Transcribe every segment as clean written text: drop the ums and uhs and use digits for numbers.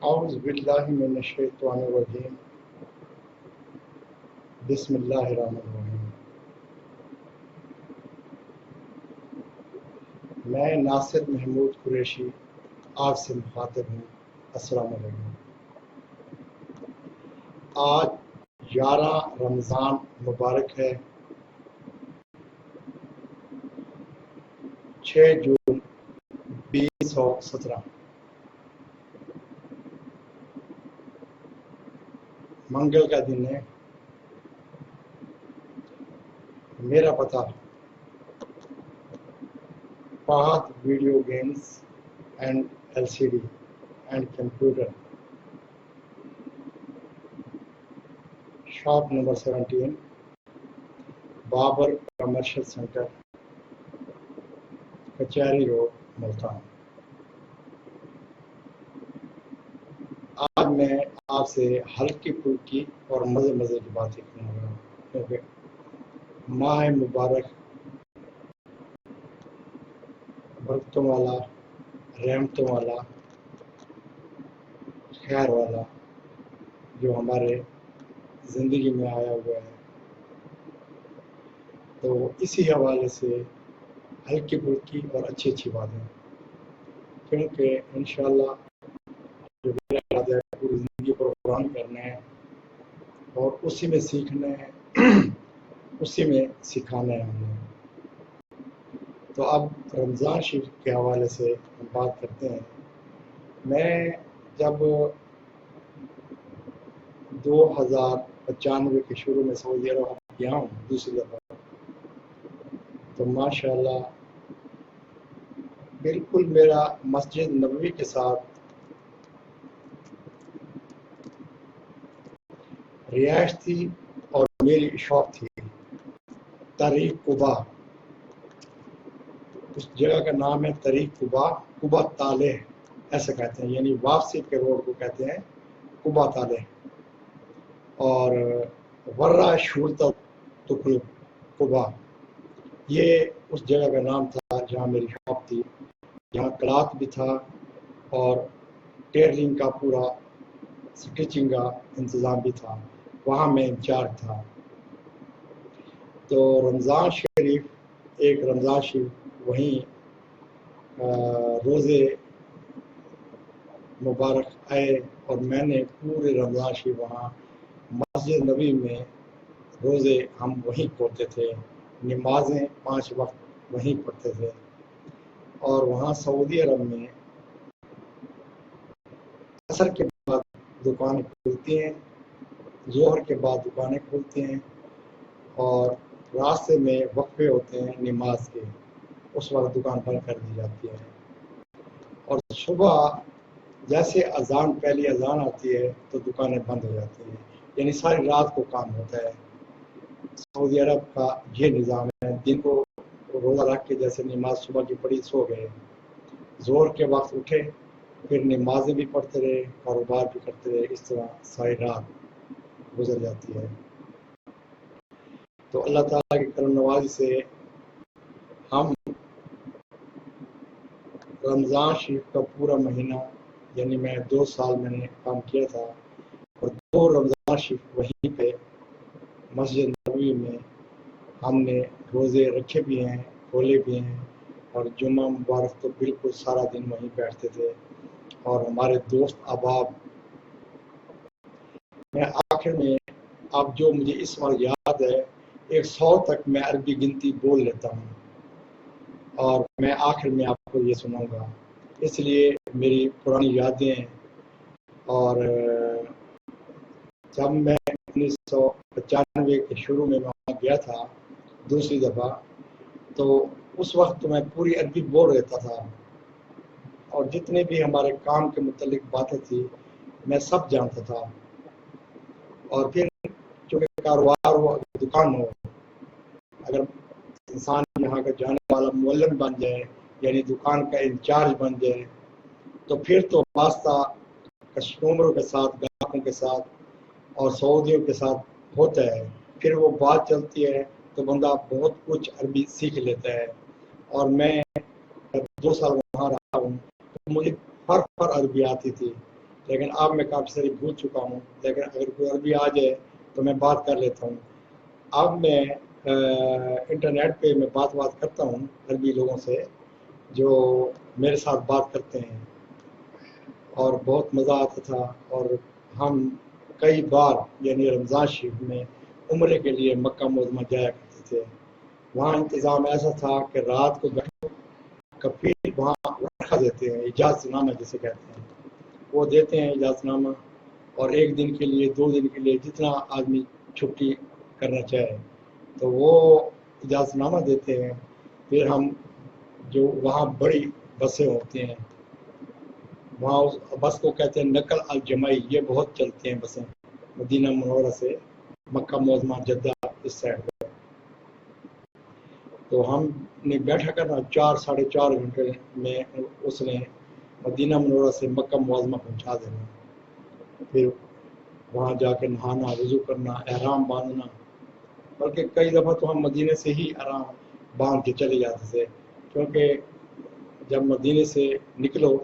اعوذ باللہ من الشیطان الرجیم بسم اللہ الرحمن الرحیم۔ میں ناصر محمود قریشی آپ سے مخاطب ہوں۔ السلام علیکم۔ آج 11 رمضان مبارک ہے، 6 جون 2017، منگل کا دن ہے۔ میرا پتہ Fahad video games and LCD and computer, shop number 17، Babar commercial centre, Kachehri road, Multan. آج میں آپ سے ہلکی پھلکی اور مزے کی باتیں کروں گا، کیونکہ ماہ مبارک برکتوں والا، رحمتوں والا، خیر والا جو ہمارے زندگی میں آیا ہوا ہے، تو اسی حوالے سے ہلکی پھلکی اور اچھی باتیں، کیونکہ انشاءاللہ جو میرا ارادہ ہے پوری زندگی پر قرآن کرنا ہے اور اسی میں سیکھنا ہے، اسی میں سکھانا ہے ہم نے۔ تو اب رمضان شریف کے حوالے سے ہم بات کرتے ہیں۔ میں جب 2095 کے شروع میں سعودی عرب گیا ہوں دوسری دفعہ، تو ماشاءاللہ بالکل میرا مسجد نبوی کے ساتھ رہائش تھی اور میری شاپ تھی طریق قبا۔ اس جگہ کا نام ہے طریق قبا، قبا تالے ایسا کہتے ہیں، یعنی واپسی کے روڈ کو کہتے ہیں قبا تالے، اور ورہ شورتا تقلب قبا، یہ اس جگہ کا نام تھا جہاں میری شاپ تھی، جہاں کلاتھ بھی تھا اور ٹیلرنگ کا پورا سٹیچنگ کا انتظام بھی تھا، وہاں میں انچارج تھا۔ تو رمضان شریف وہیں روزے مبارک آئے، اور میں نے پورے رمضان شریف وہاں مسجد نبی میں روزے ہم وہیں پڑھتے تھے، نمازیں 5 وقت وہیں پڑھتے تھے، اور وہاں سعودی عرب میں عصر کے بعد دکانیں کھلتی ہیں، ظہر کے بعد دکانیں کھلتی ہیں، اور راستے میں وقفے ہوتے ہیں نماز کے، اس وقت دکان بند کر دی جاتی ہے، اور صبح جیسے پہلی اذان آتی ہے تو دکانیں بند ہو جاتی ہیں، یعنی ساری رات کو کام ہوتا ہے۔ سعودی عرب کا یہ نظام ہے، دن کو روزہ رکھ کے جیسے نماز صبح کی پڑھی، سو گئے، زور کے وقت اٹھے، پھر نمازیں بھی پڑھتے رہے، کاروبار بھی کرتے رہے، اس طرح ساری رات گزر جاتی ہے۔ تو اللہ تعالیٰ کی کرم نوازی سے ہم رمضان شریف کا پورا مہینہ، یعنی میں 2 سال میں نے کام کیا تھا، اور 2 رمضان شریف وہیں پہ مسجد نبوی میں ہم نے روزے رکھے بھی ہیں، کھولے بھی ہیں، اور جمعہ مبارک تو بالکل سارا دن وہیں بیٹھتے تھے، اور ہمارے دوست احباب، میں آخر میں اب جو مجھے اس وقت یاد ہے 100 تک میں عربی گنتی بول لیتا ہوں، اور میں آخر میں آپ کو یہ سناؤں گا، اس لیے میری پرانی یادیں ہیں۔ اور جب میں 1995 کے شروع میں وہاں گیا تھا دوسری دفعہ، تو اس وقت میں پوری عربی بول لیتا تھا، اور جتنے بھی ہمارے کام کے متعلق باتیں تھی میں سب جانتا تھا۔ اور پھر چونکہ کاروبار ہو، دکان ہو، اگر انسان یہاں کا جانے والا معلم بن جائے، یعنی دکان کا انچارج بن جائے، تو پھر تو واسطہ کسٹمروں کے ساتھ، گاہکوں کے ساتھ اور سعودیوں کے ساتھ ہوتا ہے، پھر وہ بات چلتی ہے تو بندہ بہت کچھ عربی سیکھ لیتا ہے۔ اور میں 2 سال وہاں رہا ہوں، تو مجھے فر عربی آتی تھی، لیکن اب میں کافی ساری بھول چکا ہوں، لیکن اگر کوئی عربی آ جائے تو میں بات کر لیتا ہوں۔ اب میں انٹرنیٹ پہ میں بات کرتا ہوں عربی لوگوں سے جو میرے ساتھ بات کرتے ہیں، اور بہت مزہ آتا تھا۔ اور ہم کئی بار یعنی رمضان شریف میں عمرے کے لیے مکہ معظمہ جایا کرتے تھے۔ وہاں انتظام ایسا تھا کہ رات کو بیٹھو، کفیل وہاں رکھا دیتے ہیں، اجازت نامہ جسے کہتے ہیں، وہ دیتے ہیں اجازت نامہ، اور ایک دن کے لیے 2 دن کے لیے جتنا آدمی چھٹی کرنا چاہے تو وہ اجازت نامہ دیتے ہیں۔ پھر ہم جو وہاں بڑی بسیں ہوتی ہیں، وہاں اس بس کو کہتے ہیں نقل الجمعی، یہ بہت چلتی ہیں بسیں مدینہ منورہ سے مکہ معظمہ جدہ اس سائڈ پہ۔ تو ہم نے بیٹھا کرنا 4 سے 4.5 گھنٹے میں اس نے مدینہ منورہ سے مکہ معظمہ پہنچا دینا۔ پھر وہاں جا کے نہانا، وضو کرنا، احرام باندھنا، بلکہ کئی دفعہ تو ہم مدینے سے ہی احرام باندھ کے چلے جاتے تھے، کیونکہ جب مدینے سے نکلو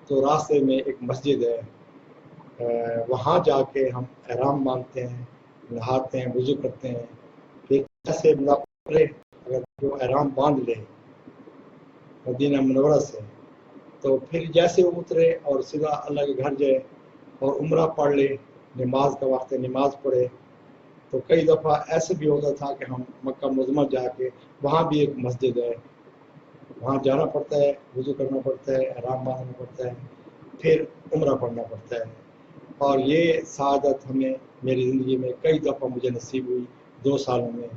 تو راستے میں ایک مسجد ہے، وہاں جا کے ہم احرام باندھتے ہیں، نہاتے ہیں، وضو کرتے ہیں۔ پھر جیسے اگر جو احرام باندھ لے مدینہ منورہ سے تو پھر جیسے اترے اور سیدھا اللہ کے گھر جائے اور عمرہ پڑھ لے، نماز کا وقت ہے نماز پڑھے۔ تو کئی دفعہ ایسے بھی ہوتا تھا کہ ہم مکہ معظمہ جا کے، وہاں بھی ایک مسجد ہے، وہاں جانا پڑتا ہے، وضو کرنا پڑتا ہے، احرام باندھنا پڑتا ہے، پھر عمرہ پڑھنا پڑتا ہے۔ اور یہ سعادت ہمیں میری زندگی میں کئی دفعہ مجھے نصیب ہوئی 2 سالوں میں۔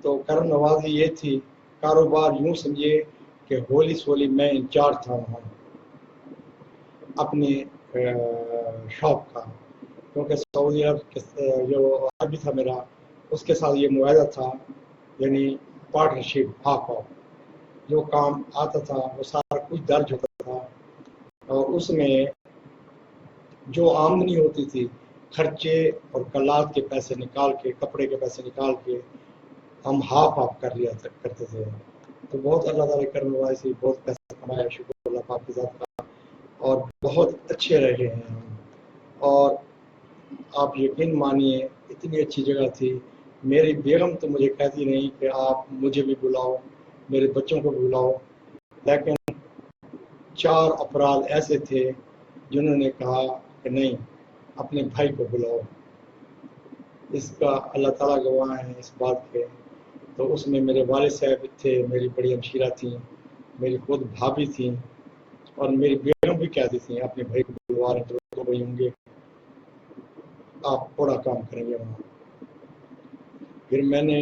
تو کرم نوازی یہ تھی، کاروبار یوں سمجھیے کہ ہولی سولی میں انچارج تھا وہاں اپنے شاپ کا، کیونکہ سعودی عرب جو عربی تھا میرا، اس کے ساتھ یہ معاہدہ تھا، یعنی پارٹنرشپ ہاف آف، جو کام آتا تھا وہ سارا کچھ درج ہوتا تھا، اور اس میں جو آمدنی ہوتی تھی خرچے اور کلات کے پیسے نکال کے، کپڑے کے پیسے نکال کے ہم ہاف آف کر لیا کرتے تھے۔ تو بہت اللہ تعالیٰ کرم نوازی، بہت پیسہ کمایا، شکر اللہ پاک کی ذات کا، اور بہت اچھے رہے ہیں ہم۔ اور آپ یقین مانیے اتنی اچھی جگہ تھی، میری بیگم تو مجھے کہتی نہیں کہ آپ مجھے بھی بلاؤ، میرے بچوں کو بھی بلاؤ، لیکن 4 افراد ایسے تھے جنہوں نے کہا کہ نہیں، اپنے بھائی کو بلاؤ۔ اس کا اللہ تعالیٰ گواہ ہیں اس بات کے۔ تو اس میں میرے والد صاحب تھے، میری بڑی ہمشیرہ تھیں، میری خود بھابھی تھیں، اور میری بیگم بھی کہتی تھیں اپنے بھائی کو بلوا رہے ہیں، 2 بھائی ہوں گے، آپ بڑا کام کریں گے وہاں۔ پھر میں نے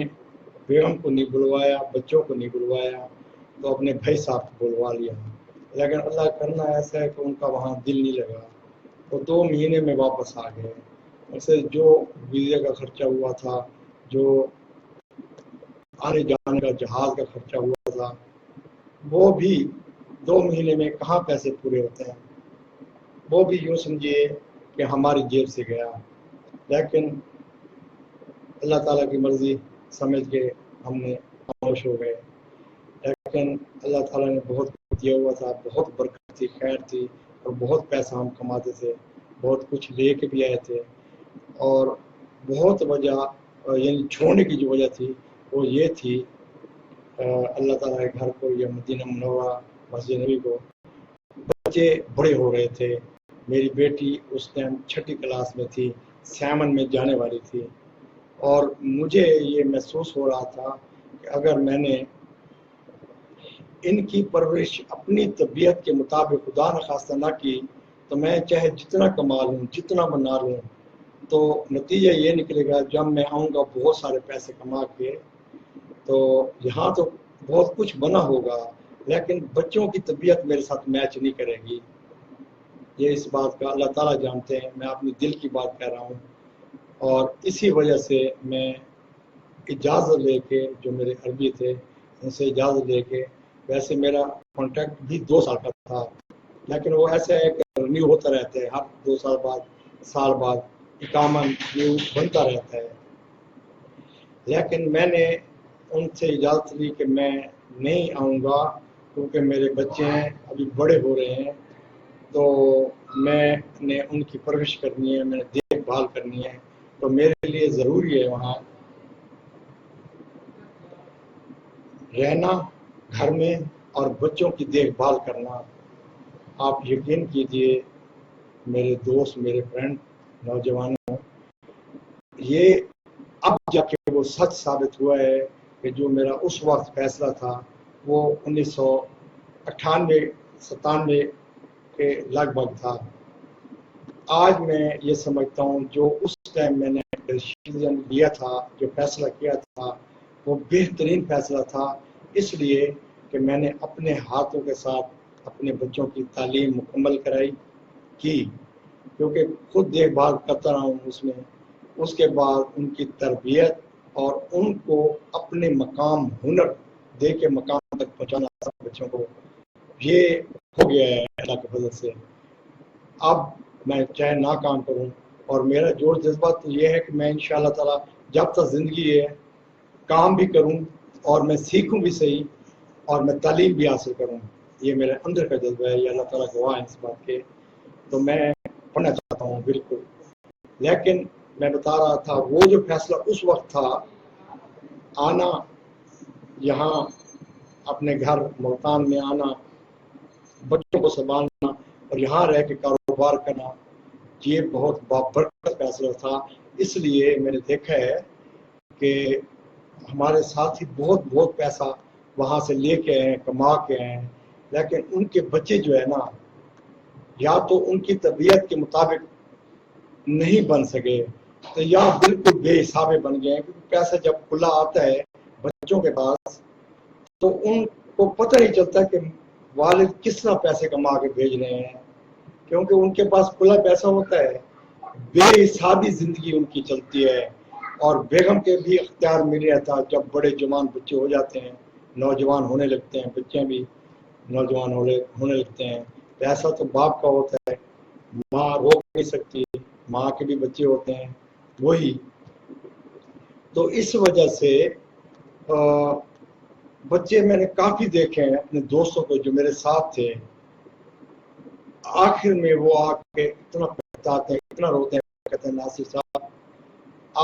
بیگم کو نہیں بلوایا، بچوں کو نہیں بلوایا، تو اپنے بھائی صاحب کو بلوا لیا، لیکن اللہ کرنا ایسا ہے کہ ان کا وہاں دل نہیں لگا، تو 2 مہینے میں واپس آ گئے۔ اسے جو ویزے کا خرچہ ہوا تھا، جو آنے جانے کا جہاز کا خرچہ ہوا تھا، وہ بھی 2 مہینے میں کہاں پیسے پورے ہوتے ہیں، وہ بھی یوں سمجھیے کہ ہماری جیب سے گیا۔ لیکن اللہ تعالیٰ کی مرضی سمجھ کے ہم نے خاموش ہو گئے، لیکن اللہ تعالیٰ نے بہت دیا ہوا تھا، بہت برکت تھی، خیر تھی، اور بہت پیسہ ہم کماتے تھے، بہت کچھ لے کے بھی آئے تھے۔ اور بہت وجہ یعنی چھوڑنے کی جو وجہ تھی وہ یہ تھی، اللہ تعالیٰ کے گھر کو یا مدینہ منورہ مسجد نبی کو، بچے بڑے ہو رہے تھے۔ میری بیٹی اس ٹائم 6ٹھی کلاس میں تھی، 7 میں جانے والی تھی، اور مجھے یہ محسوس ہو رہا تھا کہ اگر میں نے ان کی پرورش اپنی طبیعت کے مطابق خدا نخواستہ نہ کی تو میں چاہے جتنا کما لوں، جتنا بنا لوں، تو نتیجہ یہ نکلے گا جب میں آؤں گا بہت سارے پیسے کما کے، تو یہاں تو بہت کچھ بنا ہوگا لیکن بچوں کی طبیعت میرے ساتھ میچ نہیں کرے گی۔ یہ اس بات کا اللہ تعالیٰ جانتے ہیں، میں اپنی دل کی بات کہہ رہا ہوں، اور اسی وجہ سے میں اجازت لے کے، جو میرے عربی تھے ان سے اجازت لے کے، ویسے میرا کانٹریکٹ بھی 2 سال کا تھا، لیکن وہ ایسا ہے کہ رینیو ہوتا رہتا ہے، ہر 2 سال بعد اقامہ بنتا رہتا ہے۔ لیکن میں نے ان سے اجازت لی کہ میں نہیں آؤں گا، کیونکہ میرے بچے ہیں ابھی بڑے ہو رہے ہیں، تو میں نے ان کی پرورش کرنی ہے، میں نے دیکھ بھال کرنی ہے، تو میرے لیے ضروری ہے وہاں رہنا گھر میں اور بچوں کی دیکھ بھال کرنا۔ آپ یقین کیجئے میرے دوست، میرے فرینڈ، نوجوانوں، یہ اب جا کے وہ سچ ثابت ہوا ہے کہ جو میرا اس وقت فیصلہ تھا وہ 1998-97 کے لگ بھگ تھا۔ آج میں یہ سمجھتا ہوں جو اس ٹائم میں نے ڈیسیژن لیا تھا، جو فیصلہ کیا تھا، وہ بہترین فیصلہ تھا، اس لیے کہ میں نے اپنے ہاتھوں کے ساتھ اپنے بچوں کی تعلیم مکمل کرائی کی، کیونکہ خود دیکھ بھال کرتا رہا ہوں اس میں۔ اس کے بعد ان کی تربیت اور ان کو اپنے مقام ہنر دے کے مقام تک پہنچانا بچوں کو، یہ ہو گیا ہے اللہ کے فضل سے۔ اب میں چاہے نہ کام کروں، اور میرا جوش جذبہ تو یہ ہے کہ میں انشاءاللہ تعالی جب تک زندگی ہے کام بھی کروں اور میں سیکھوں بھی صحیح اور میں تعلیم بھی حاصل کروں، یہ میرے اندر کا جذبہ ہے، یہ اللہ تعالیٰ گواہ ہے اس بات کے۔ تو میں پڑھنا چاہتا ہوں بالکل، لیکن میں بتا رہا تھا وہ جو فیصلہ اس وقت تھا، آنا یہاں اپنے گھر ملتان میں آنا، بچوں کو سنبھالنا اور یہاں رہ کے کاروبار کرنا، یہ بہت بابرکت فیصلہ تھا۔ اس لیے میں نے دیکھا ہے کہ ہمارے ساتھی بہت پیسہ وہاں سے لے کے آئے، کما کے آئے، لیکن ان کے بچے جو ہے نا، یا تو ان کی طبیعت کے مطابق نہیں بن سکے، تو یا بالکل بے حسابے بن گئے ہیں، کیونکہ پیسہ جب کھلا آتا ہے بچوں کے پاس تو ان کو پتہ نہیں چلتا کہ والد کس طرح پیسے کما کے بھیج رہے ہیں، کیونکہ ان کے پاس کھلا پیسہ ہوتا ہے، بے حسابی زندگی ان کی چلتی ہے، اور بیگم کے بھی اختیار مل رہتا جب بڑے جوان بچے ہو جاتے ہیں، نوجوان ہونے لگتے ہیں، بچے بھی نوجوان ہونے لگتے ہیں، پیسہ تو باپ کا ہوتا ہے، ماں روک نہیں سکتی، ماں کے بھی بچے ہوتے ہیں وہی۔ تو اس وجہ سے بچے میں نے کافی دیکھے ہیں اپنے دوستوں کو جو میرے ساتھ تھے، آخر میں وہ آ کے اتنا پچھتاتے ہیں، اتنا روتے ہیں، کہتے ہیں ناصر صاحب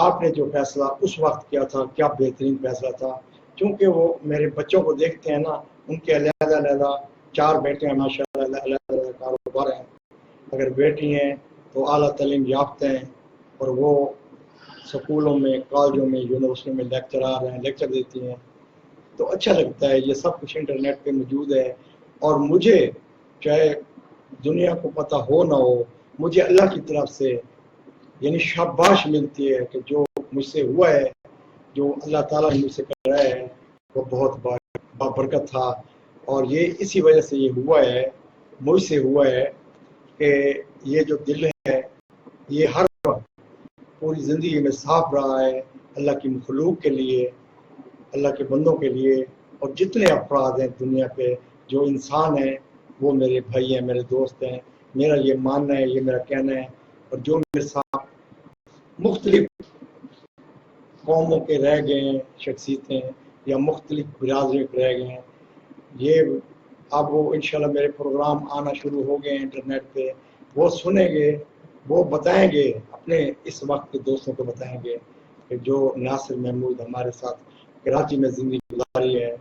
آپ نے جو فیصلہ اس وقت کیا تھا کیا بہترین فیصلہ تھا، چونکہ وہ میرے بچوں کو دیکھتے ہیں نا، ان کے علیحدہ 4 بیٹے ہیں ماشاءاللہ، علیحدہ کاروبار ہیں، اگر بیٹی ہیں تو اعلیٰ تعلیم یافتہ ہیں، اور وہ سکولوں میں، کالجوں میں، یونیورسٹیوں میں لیکچرار ہیں، لیکچر دیتی ہیں، تو اچھا لگتا ہے۔ یہ سب کچھ انٹرنیٹ پہ موجود ہے، اور مجھے چاہے دنیا کو پتہ ہو نہ ہو، مجھے اللہ کی طرف سے یعنی شاباش ملتی ہے کہ جو مجھ سے ہوا ہے، جو اللہ تعالیٰ نے مجھ سے کرایا ہے، وہ بہت بابرکت تھا، اور یہ اسی وجہ سے یہ ہوا ہے، مجھ سے ہوا ہے کہ یہ جو دل ہے یہ ہر وقت پوری زندگی میں صاف رہا ہے اللہ کی مخلوق کے لیے، اللہ کے بندوں کے لیے، اور جتنے افراد ہیں دنیا پہ جو انسان ہیں وہ میرے بھائی ہیں، میرے دوست ہیں، میرا یہ ماننا ہے، یہ میرا کہنا ہے۔ اور جو میرے ساتھ مختلف قوموں کے رہ گئے ہیں شخصیتیں، یا مختلف برادریوں کے رہ گئے ہیں، یہ اب وہ انشاءاللہ میرے پروگرام آنا شروع ہو گئے ہیں انٹرنیٹ پہ، وہ سنیں گے، وہ بتائیں گے اپنے اس وقت کے دوستوں کو، بتائیں گے کہ جو ناصر محمود ہمارے ساتھ کراچی میں زندگی گزاری ہے،